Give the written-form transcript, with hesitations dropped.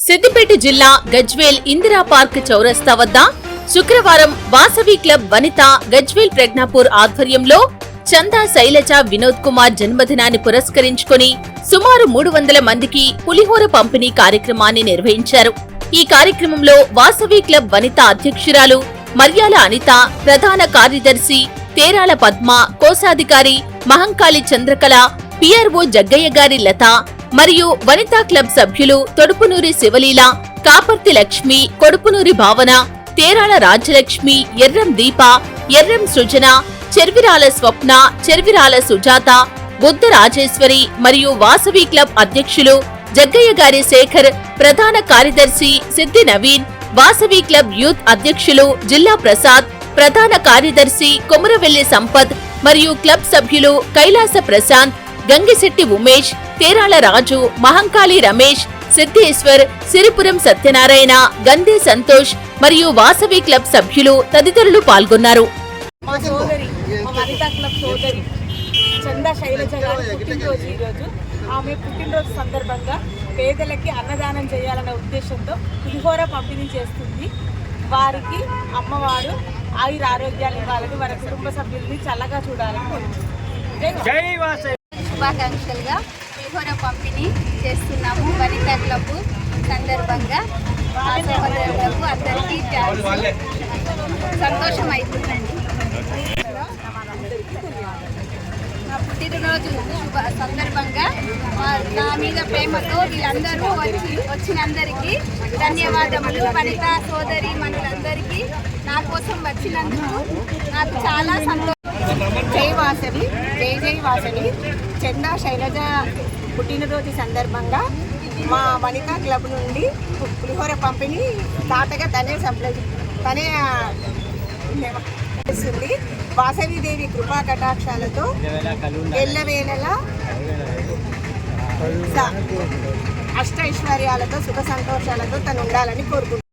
సిద్దిపేట జిల్లా గజ్వేల్ ఇందిరా పార్క్ చౌరస్తా వద్ద శుక్రవారం వాసవి క్లబ్ వనిత గజ్వేల్ ప్రజ్ఞాపూర్ ఆధ్వర్యంలో చందా శైలజ వినోద్ కుమార్ జన్మదినాన్ని పురస్కరించుకుని సుమారు 300 మందికి పులిహోర పంపిణీ కార్యక్రమాన్ని నిర్వహించారు. ఈ కార్యక్రమంలో వాసవి క్లబ్ వనిత అధ్యక్షురాలు మర్యాల అనిత, ప్రధాన కార్యదర్శి తేరాల పద్మ, కోశాధికారి మహంకాళి చంద్రకళ, పిఆర్ఓ జగ్గయ్య గారి లత మరియు వనితా క్లబ్ సభ్యులు తొడుపునూరి శివలీల, కాపర్తి లక్ష్మి, కొడుపునూరి భావన, తేరాల రాజ్యలక్ష్మి, ఎర్రం దీప, ఎర్రం సృజన, చెర్విరాల స్వప్న, చెర్విరాల సుజాత, బుద్ధ రాజేశ్వరి మరియు వాసవి క్లబ్ అధ్యక్షులు జగ్గయ్య గారి శేఖర్, ప్రధాన కార్యదర్శి సిద్ధి నవీన్, వాసవి క్లబ్ యూత్ అధ్యక్షులు జిల్లా ప్రసాద్, ప్రధాన కార్యదర్శి కొమురవెల్లి సంపత్ మరియు క్లబ్ సభ్యులు కైలాస ప్రశాంత్, గంగిశెట్టి ఉమేష్, తేరాల రాజు, మహంకాళి రమేష్, సిద్ధేశ్వర్, సిరిపురం సత్యనారాయణ, గంధే సంతోష్ మరియు వాసవి క్లబ్ సభ్యులు తదితరులు పాల్గొన్నారు. చందా శైలజ గారి పుట్టినరోజు ఈరోజు. ఆమె పుట్టినరోజు సందర్భంగా పేదలకి అన్నదానం చేయాలనే ఉద్దేశంతో పులిహోర పంపిణీ చేస్తుంది. వారికి అమ్మవారు ఆయుర ఆరోగ్యాలు ఇవ్వాలని, వారి కుటుంబ సభ్యుల్ని చల్లగా చూడాలని శుభాకాంక్షలుగా పులిహోర పంపిణీ చేస్తున్నాము. వనితా క్లబ్ సందర్భంగా సహోదరులకు అందరికీ సంతోషం అవుతుందండి. నా పుట్టినరోజు సందర్భంగా నా మీద ప్రేమతో వీళ్ళందరూ వచ్చినందరికీ ధన్యవాదములు. వనితా సోదరి మనులందరికీ నా కోసం వచ్చినందుకు నాకు చాలా సంతోషం. జై వాసవి, జై జై వాసవి. చందా శైలజ పుట్టినరోజు సందర్భంగా మా వనితా క్లబ్ నుండి పులిహోర పంపిణీ తాతగా తనే చేస్తుంది. వాసవిదేవి కృపా కటాక్షాలతో ఎల్లవేళలా అష్టైశ్వర్యాలతో సుఖ సంతోషాలతో తను ఉండాలని కోరుకుంటున్నాను.